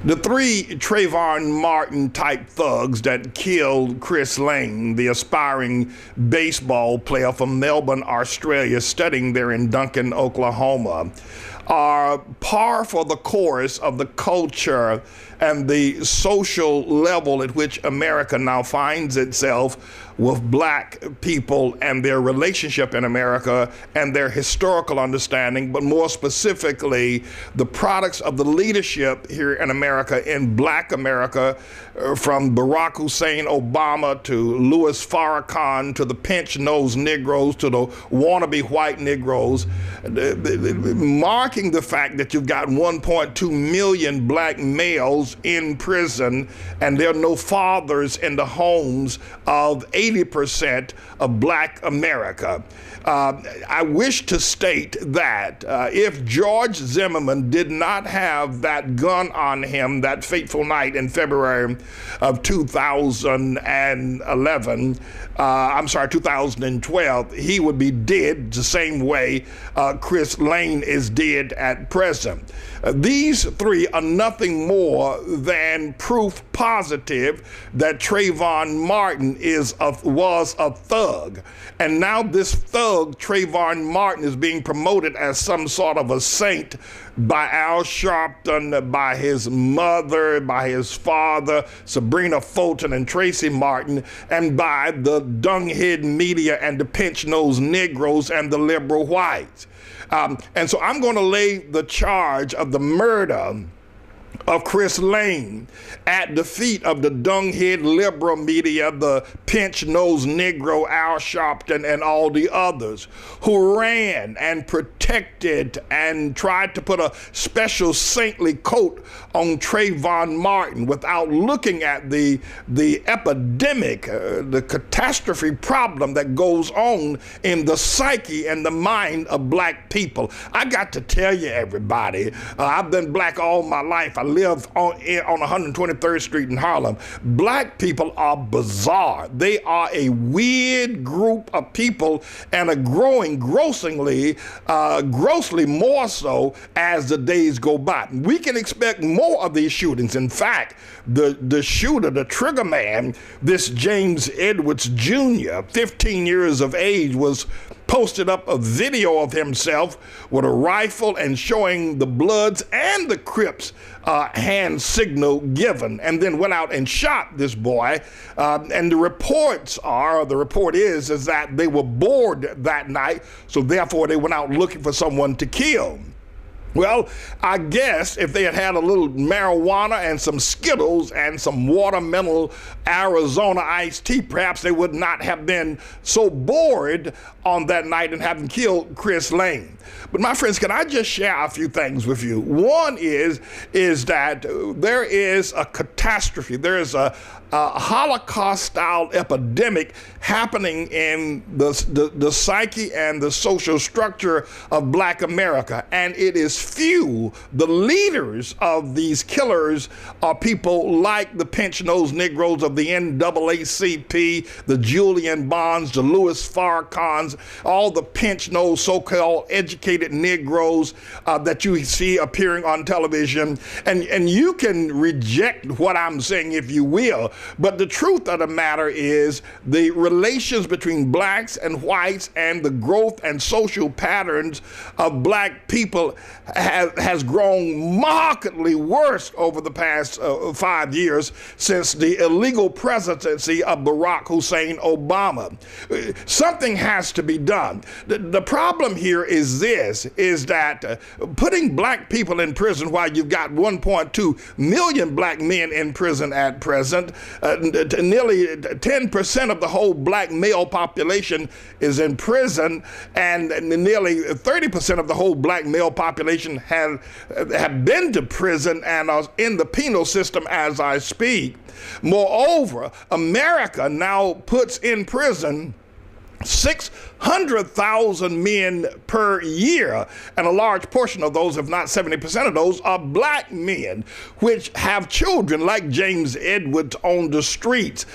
The three Trayvon Martin type thugs that killed Chris Lane, the aspiring baseball player from Melbourne, Australia, studying there in Duncan, Oklahoma, are par for the course of the culture and the social level at which America now finds itself with black people and their relationship in America and their historical understanding, but more specifically, the products of the leadership here in America, in black America, from Barack Hussein Obama to Louis Farrakhan to the pinch-nosed Negroes to the wannabe white Negroes, marking the fact that you've got 1.2 million black males in prison and there are no fathers in the homes of 80% of black America. I wish to state that if George Zimmerman did not have that gun on him that fateful night in February of 2012, he would be dead the same way Chris Lane is dead at present. These three are nothing more than proof positive that Trayvon Martin was a thug. And now this thug, Trayvon Martin, is being promoted as some sort of a saint by Al Sharpton, by his mother, by his father, Sabrina Fulton and Tracy Martin, and by the dunghead media and the pinch-nosed Negroes and the liberal whites. And so I'm going to lay the charge of the murder of Chris Lane at the feet of the dunghead liberal media, the pinch-nosed Negro Al Sharpton and all the others who ran and protected and tried to put a special saintly coat on Trayvon Martin without looking at the epidemic, the catastrophe problem that goes on in the psyche and the mind of black people. I got to tell you, everybody, I've been black all my life. I live on 123rd Street in Harlem. Black people are bizarre. They are a weird group of people and are growing grossly more so as the days go by. We can expect more of these shootings. In fact, the shooter, the trigger man, this James Edwards Jr., 15 years of age, was posted up a video of himself with a rifle and showing the Bloods and the Crips hand signal given, and then went out and shot this boy. And the report is that they were bored that night, so therefore they went out looking for someone to kill. Well, I guess if they had had a little marijuana and some Skittles and some watermelon Arizona iced tea, perhaps they would not have been so bored on that night and having killed Chris Lane. But my friends, can I just share a few things with you? One is that there is a catastrophe. There is a Holocaust-style epidemic happening in the psyche and the social structure of black America. And it is few, the leaders of these killers are people like the pinch-nosed Negroes of the NAACP, the Julian Bonds, the Louis Farrakhan's, all the pinch-nosed so-called educated Negroes that you see appearing on television. And you can reject what I'm saying if you will, but the truth of the matter is the relations between blacks and whites and the growth and social patterns of black people has grown markedly worse over the past 5 years since the illegal presidency of Barack Hussein Obama. Something has to be done. The problem here is this, is that putting black people in prison while you've got 1.2 million black men in prison at present, nearly 10% of the whole black male population is in prison, and nearly 30% of the whole black male population have been to prison and are in the penal system as I speak. Moreover, America now puts in prison 600 100,000 men per year. And a large portion of those, if not 70% of those, are black men, which have children like James Edwards on the streets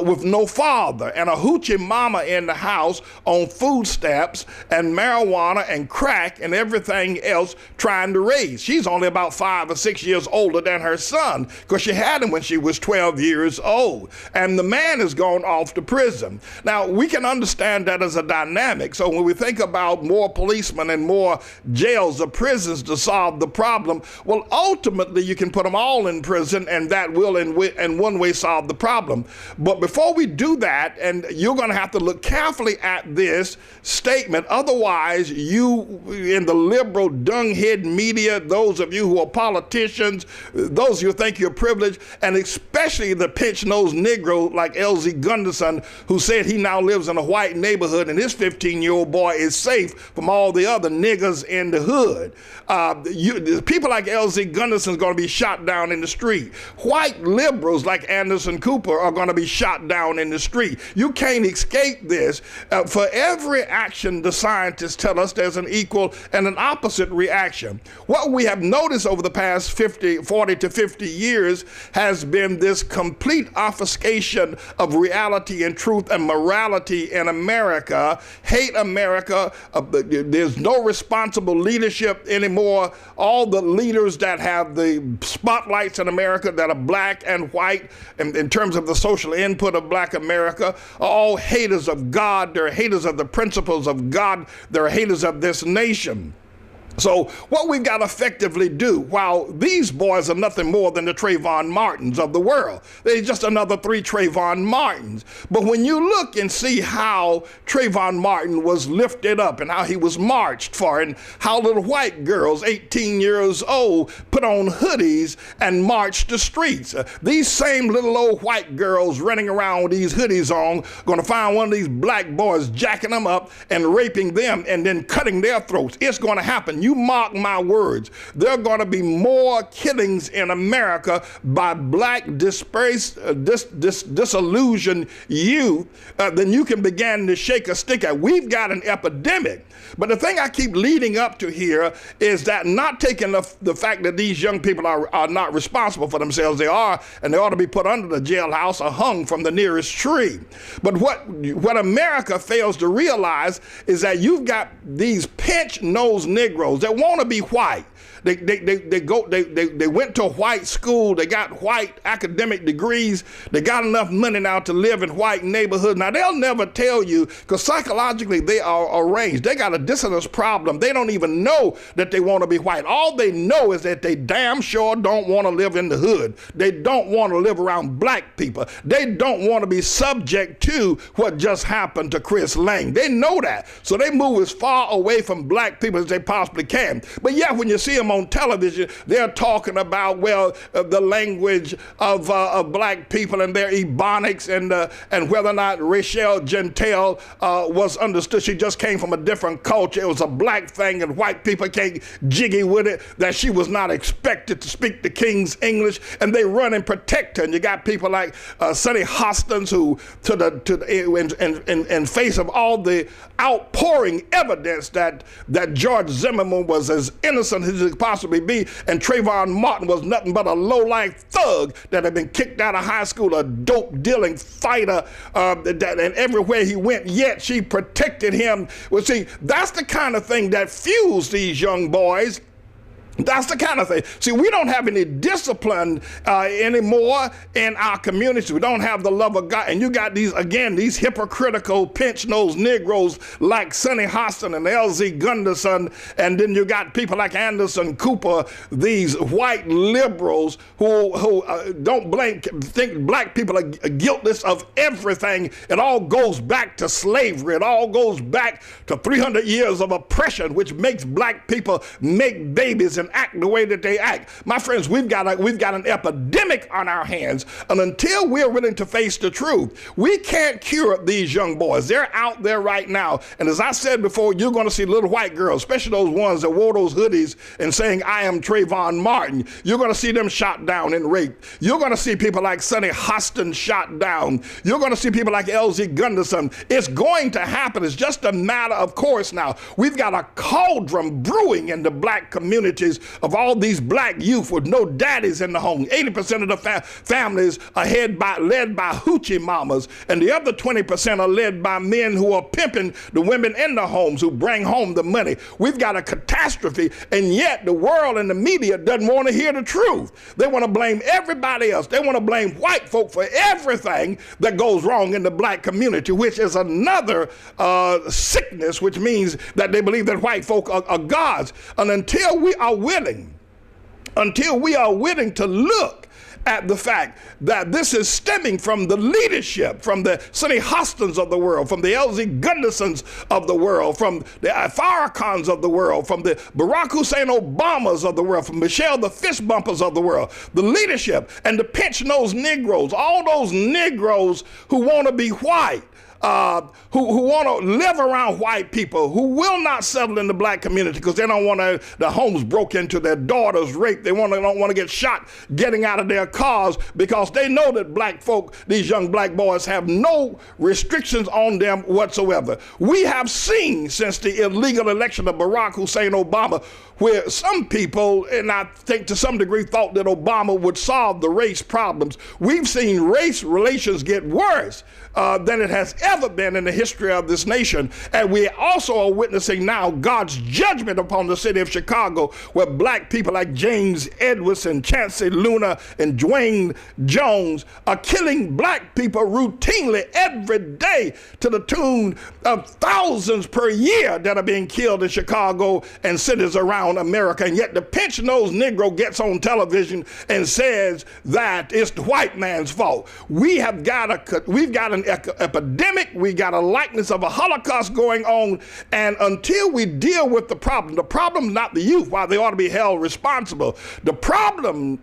with no father, and a hoochie mama in the house on food stamps and marijuana and crack and everything else trying to raise. She's only about 5 or 6 years older than her son because she had him when she was 12 years old. And the man has gone off to prison. Now, we can understand that as a dynamic. So when we think about more policemen and more jails or prisons to solve the problem, well, ultimately you can put them all in prison, and that will in one way solve the problem. But before we do that, and you're going to have to look carefully at this statement, otherwise you in the liberal dunghead media, those of you who are politicians, those who think you're privileged, and especially the pinch-nosed Negro like L.Z. Gunderson, who said he now lives in a white neighborhood and his 15-year-old boy is safe from all the other niggas in the hood. People like L.Z. Gunderson is going to be shot down in the street. White liberals like Anderson Cooper are going to be shot down in the street. You can't escape this. For every action, the scientists tell us there's an equal and an opposite reaction. What we have noticed over the past 40 to 50 years has been this complete obfuscation of reality and truth and morality in America. Hate America. There's no responsible leadership anymore. All the leaders that have the spotlights in America that are black and white, in terms of the social input of black America, are all haters of God. They're haters of the principles of God. They're haters of this nation. So what we've got to effectively do, while these boys are nothing more than the Trayvon Martins of the world, they're just another 3 Trayvon Martins. But when you look and see how Trayvon Martin was lifted up and how he was marched for, and how little white girls, 18 years old, put on hoodies and marched the streets. These same little old white girls running around with these hoodies on, going to find one of these black boys jacking them up and raping them and then cutting their throats. It's going to happen. You mark my words. There are going to be more killings in America by black disillusioned youth than you can begin to shake a stick at. We've got an epidemic. But the thing I keep leading up to here is that not taking the fact that these young people are not responsible for themselves. They are, and they ought to be put under the jailhouse or hung from the nearest tree. But what America fails to realize is that you've got these pinch-nosed Negroes that want to be white. They went to a white school. They got white academic degrees. They got enough money now to live in white neighborhoods. Now, they'll never tell you because psychologically they are arranged. They got a dissonance problem. They don't even know that they want to be white. All they know is that they damn sure don't want to live in the hood. They don't want to live around black people. They don't want to be subject to what just happened to Chris Lang. They know that. So they move as far away from black people as they possibly can. But yeah, when you see them on television, they're talking about, well, the language of black people and their ebonics and whether or not Rachel Gentile was understood. She just came from a different culture. It was a black thing and white people can't jiggy with it, that she was not expected to speak the King's English, and they run and protect her. And you got people like Sonny Hostins who, in face of all the outpouring evidence that George Zimmerman was as innocent as he could possibly be, and Trayvon Martin was nothing but a low-life thug that had been kicked out of high school, a dope-dealing fighter, and everywhere he went, yet she protected him. Well, see, that's the kind of thing that fuels these young boys. That's the kind of thing. See, we don't have any discipline anymore in our communities. We don't have the love of God. And you got these hypocritical, pinch-nosed Negroes like Sonny Hostin and L.Z. Gunderson. And then you got people like Anderson Cooper, these white liberals who think black people are guiltless of everything. It all goes back to slavery. It all goes back to 300 years of oppression, which makes black people make babies and act the way that they act. My friends, we've got an epidemic on our hands, and until we're willing to face the truth, we can't cure these young boys. They're out there right now, and as I said before, you're going to see little white girls, especially those ones that wore those hoodies and saying, "I am Trayvon Martin." You're going to see them shot down and raped. You're going to see people like Sonny Hostin shot down. You're going to see people like L.Z. Gunderson. It's going to happen. It's just a matter of course now. We've got a cauldron brewing in the black communities of all these black youth with no daddies in the home. 80% of the families are led by hoochie mamas, and the other 20% are led by men who are pimping the women in the homes who bring home the money. We've got a catastrophe, and yet the world and the media doesn't want to hear the truth. They want to blame everybody else. They want to blame white folk for everything that goes wrong in the black community, which is another sickness, which means that they believe that white folk are gods. And until we are willing to look at the fact that this is stemming from the leadership, from the Sonny Hostins of the world, from the L.Z. Gundersons of the world, from the Farrakhan's of the world, from the Barack Hussein Obamas of the world, from Michelle the Fist Bumpers of the world, the leadership and the pinch-nosed Negroes, all those Negroes who want to be white, who want to live around white people, who will not settle in the black community because they don't want their homes broke into, their daughters raped. They don't want to get shot getting out of their cars because they know that black folk, these young black boys, have no restrictions on them whatsoever. We have seen since the illegal election of Barack Hussein Obama where some people, and I think to some degree, thought that Obama would solve the race problems. We've seen race relations get worse than it has ever been in the history of this nation. And we also are witnessing now God's judgment upon the city of Chicago, where black people like James Edwards and Chancey Luna and Dwayne Jones are killing black people routinely every day to the tune of thousands per year that are being killed in Chicago and cities around America. And yet the pinch-nosed Negro gets on television and says that it's the white man's fault. We've got an epidemic. We got a likeness of a Holocaust going on. And until we deal with the problem, not the youth, while they ought to be held responsible. The problem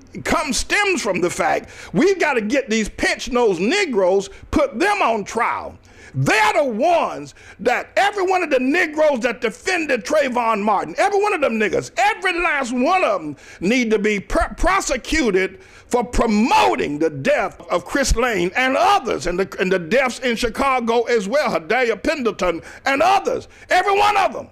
stems from the fact we've got to get these pinch-nosed Negroes, put them on trial. They're the ones that every one of the Negroes that defended Trayvon Martin, every one of them niggas, every last one of them need to be prosecuted for promoting the death of Chris Lane and others, and the deaths in Chicago as well, Hadelia Pendleton and others. Every one of them.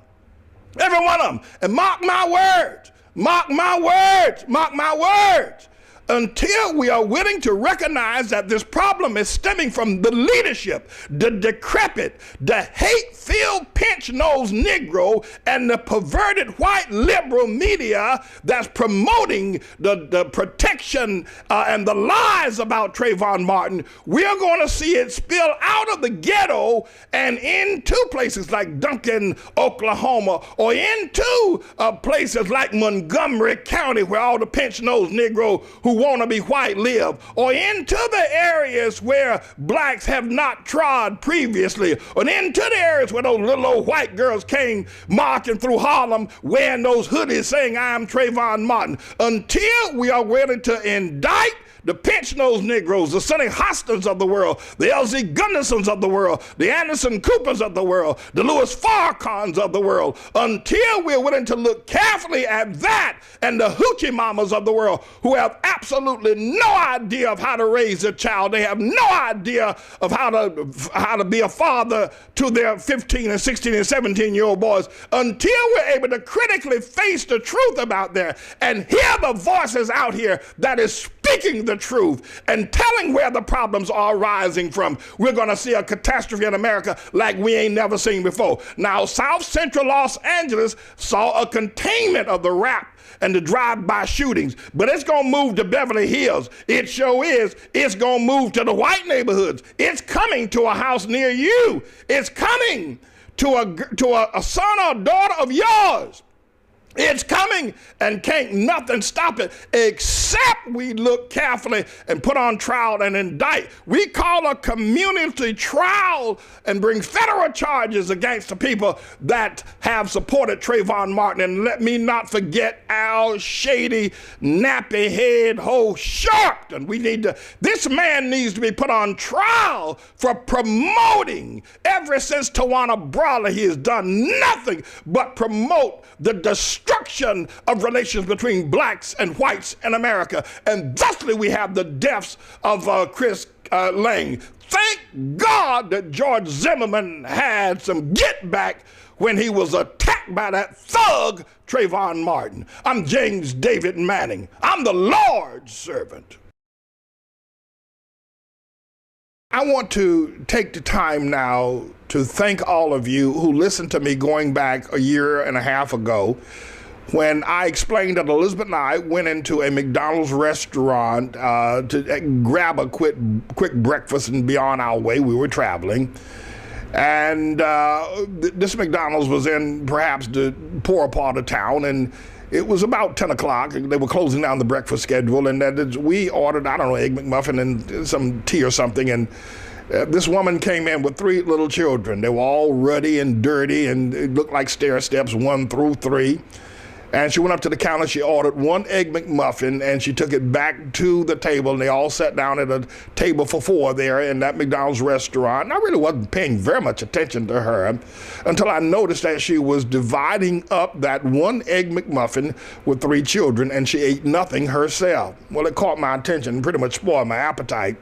Every one of them. And mark my words, mark my words, mark my words. Until we are willing to recognize that this problem is stemming from the leadership, the decrepit, the hate-filled pinch-nosed Negro, and the perverted white liberal media that's promoting the protection and the lies about Trayvon Martin, we're going to see it spill out of the ghetto and into places like Duncan, Oklahoma, or into places like Montgomery County, where all the pinch-nosed Negro who want to be white live, or into the areas where blacks have not trod previously, or into the areas where those little old white girls came marching through Harlem wearing those hoodies saying, "I am Trayvon Martin." Until we are willing to indict the pinch-nosed Negroes, the Sonny Hostins of the world, the L.Z. Gundersons of the world, the Anderson Coopers of the world, the Louis Farrakhan's of the world, until we're willing to look carefully at that and the hoochie mamas of the world who have absolutely no idea of how to raise a child. They have no idea of how to be a father to their 15 and 16 and 17-year-old boys, until we're able to critically face the truth about that and hear the voices out here that is speaking the truth and telling where the problems are arising from, we're going to see a catastrophe in America like we ain't never seen before. Now, South Central Los Angeles saw a containment of the rap and the drive-by shootings, but it's going to move to Beverly Hills. It sure is. It's going to move to the white neighborhoods. It's coming to a house near you. It's coming to a son or daughter of yours. It's coming, and can't nothing stop it except we look carefully and put on trial and indict. We call a community trial and bring federal charges against the people that have supported Trayvon Martin. And let me not forget Al Shady, nappy head, ho shark. And this man needs to be put on trial for promoting. Ever since Tawana Brawley, he has done nothing but promote the destruction of relations between blacks and whites in America. And thusly we have the deaths of Chris Lang. Thank God that George Zimmerman had some get back when he was attacked by that thug Trayvon Martin. I'm James David Manning. I'm the Lord's servant. I want to take the time now to thank all of you who listened to me going back a year and a half ago when I explained that Elizabeth and I went into a McDonald's restaurant to grab a quick breakfast and be on our way. We were traveling. And this McDonald's was in perhaps the poorer part of town, and it was about 10 o'clock. They were closing down the breakfast schedule, and we ordered, I don't know, Egg McMuffin and some tea or something, and this woman came in with 3 little children. They were all ruddy and dirty, and it looked like stair steps 1 through 3. And she went up to the counter, she ordered 1 Egg McMuffin, and she took it back to the table, and they all sat down at a table for 4 there in that McDonald's restaurant. And I really wasn't paying very much attention to her until I noticed that she was dividing up that 1 Egg McMuffin with 3 children, and she ate nothing herself. Well, it caught my attention and pretty much spoiled my appetite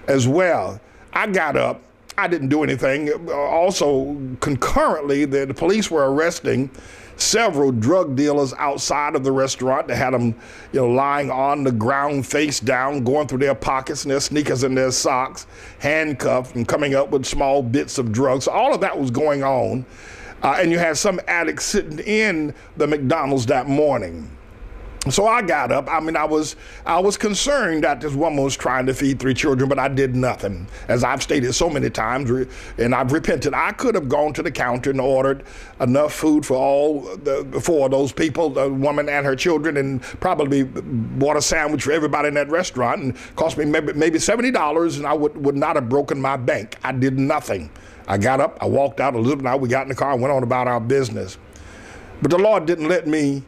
as well. I got up. I didn't do anything. Also, concurrently, the police were arresting several drug dealers outside of the restaurant. They had them, lying on the ground face down, going through their pockets and their sneakers and their socks, handcuffed and coming up with small bits of drugs. So all of that was going on. And you had some addicts sitting in the McDonald's that morning. So I got up. I was concerned that this woman was trying to feed 3 children, but I did nothing. As I've stated so many times, and I've repented, I could have gone to the counter and ordered enough food for all 4 of those people, the woman and her children, and probably bought a sandwich for everybody in that restaurant, and cost me maybe $70, and I would not have broken my bank. I did nothing. I got up, I walked out, Elizabeth and I, we got in the car and went on about our business. But the Lord didn't let me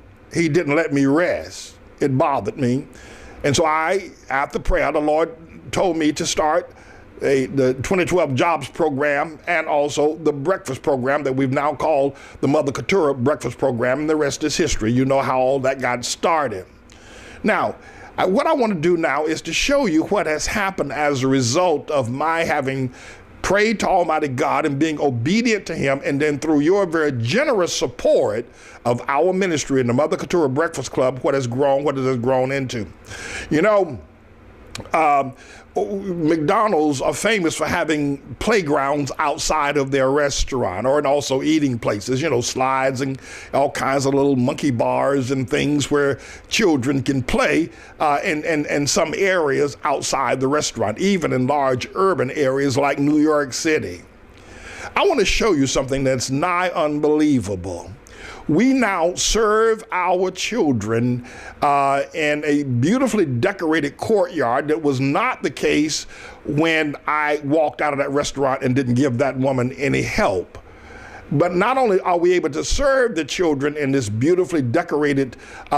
rest. It bothered me. And so after prayer, the Lord told me to start the 2012 jobs program and also the breakfast program that we've now called the Mother Couture breakfast program, and the rest is history. You know how all that got started. Now, what I want to do now is to show you what has happened as a result of my having prayed to Almighty God and being obedient to Him, and then through your very generous support of our ministry in the Mother Couture Breakfast Club, what it has grown into. McDonald's are famous for having playgrounds outside of their restaurant, and also eating places, slides and all kinds of little monkey bars and things where children can play in some areas outside the restaurant, even in large urban areas like New York City. I want to show you something that's nigh unbelievable. We now serve our children in a beautifully decorated courtyard. That was not the case when I walked out of that restaurant and didn't give that woman any help. But not only are we able to serve the children in this beautifully decorated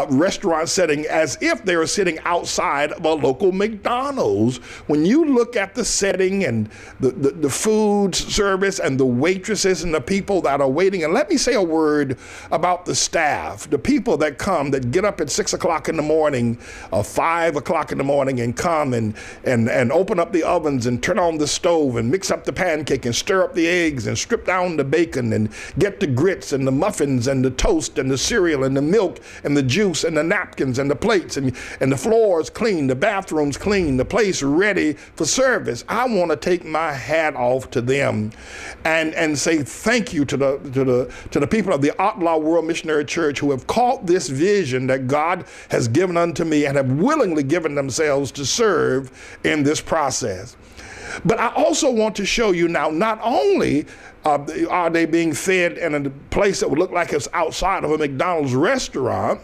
restaurant setting as if they were sitting outside of a local McDonald's. When you look at the setting and the food service and the waitresses and the people that are waiting, and let me say a word about the staff, the people that come, that get up at 6 o'clock in the morning or 5 o'clock in the morning and come and open up the ovens and turn on the stove and mix up the pancake and stir up the eggs and strip down the bacon and get the grits and the muffins and the toast and the cereal and the milk and the juice and the napkins and the plates and the floors clean, the bathrooms clean, the place ready for service. I want to take my hat off to them and say thank you to the people of the Outlaw World Missionary Church who have caught this vision that God has given unto me and have willingly given themselves to serve in this process. But I also want to show you now, not only are they being fed in a place that would look like it's outside of a McDonald's restaurant,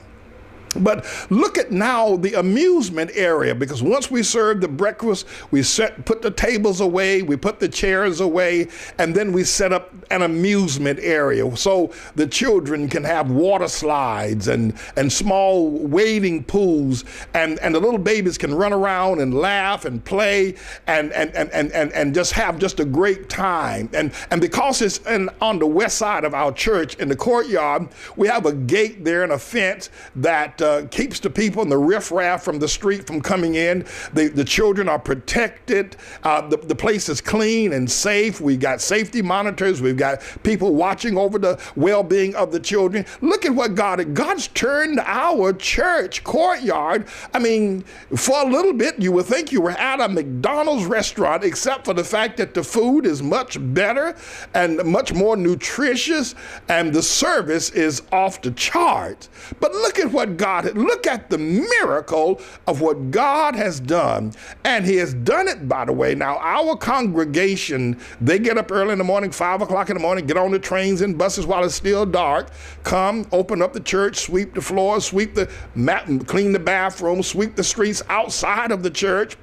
but look at now the amusement area, because once we serve the breakfast, we put the tables away, we put the chairs away, and then we set up an amusement area so the children can have water slides and small wading pools, and the little babies can run around and laugh and play and just have just a great time. And because it's on the west side of our church in the courtyard, we have a gate there and a fence that keeps the people and the riffraff from the street from coming in. The children are protected. The place is clean and safe. We got safety monitors. We've got people watching over the well-being of the children. Look at what God's turned our church courtyard. I mean, for a little bit, you would think you were at a McDonald's restaurant, except for the fact that the food is much better and much more nutritious, and the service is off the charts. But look at what look at the miracle of what God has done. And he has done it, by the way. Now, our congregation, they get up early in the morning, 5 o'clock in the morning, get on the trains and buses while it's still dark, come, open up the church, sweep the floors, sweep the mat, clean the bathroom, sweep the streets outside of the church,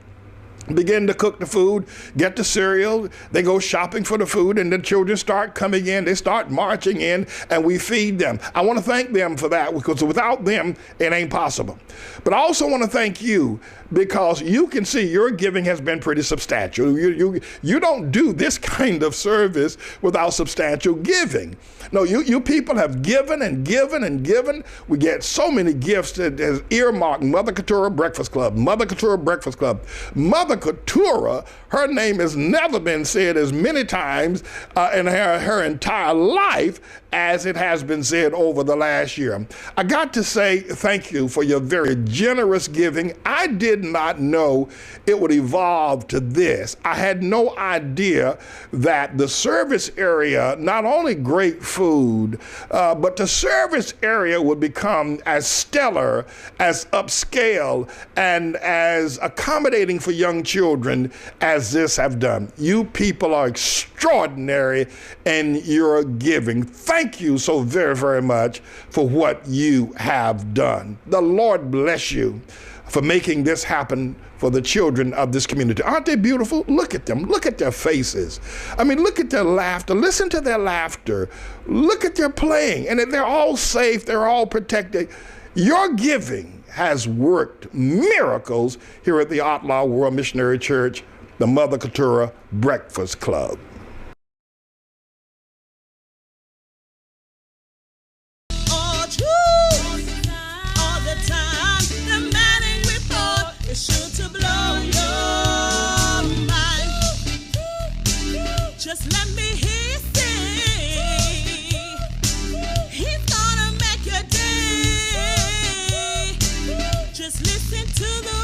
begin to cook the food, get the cereal, they go shopping for the food, and the children start coming in, they start marching in, and we feed them. I want to thank them for that, because without them, it ain't possible. But I also want to thank you, because you can see your giving has been pretty substantial. You don't do this kind of service without substantial giving. No, you people have given and given and given. We get so many gifts that is earmarked Mother Keturah Breakfast Club, Mother Keturah Breakfast Club. Mother Keturah, her name has never been said as many times in her entire life as it has been said over the last year. I got to say thank you for your very generous giving. I did not know it would evolve to this. I had no idea that the service area, not only great food, but the service area would become as stellar, as upscale, and as accommodating for young children as this have done. You people are extraordinary in your giving. Thank you so very, very much for what you have done. The Lord bless you for making this happen for the children of this community. Aren't they beautiful? Look at them. Look at their faces. I mean, look at their laughter. Listen to their laughter. Look at their playing. And they're all safe. They're all protected. Your giving has worked miracles here at the Outlaw World Missionary Church, the Mother Keturah Breakfast Club. Just let me hear you sing. He's gonna make your day. Just listen to the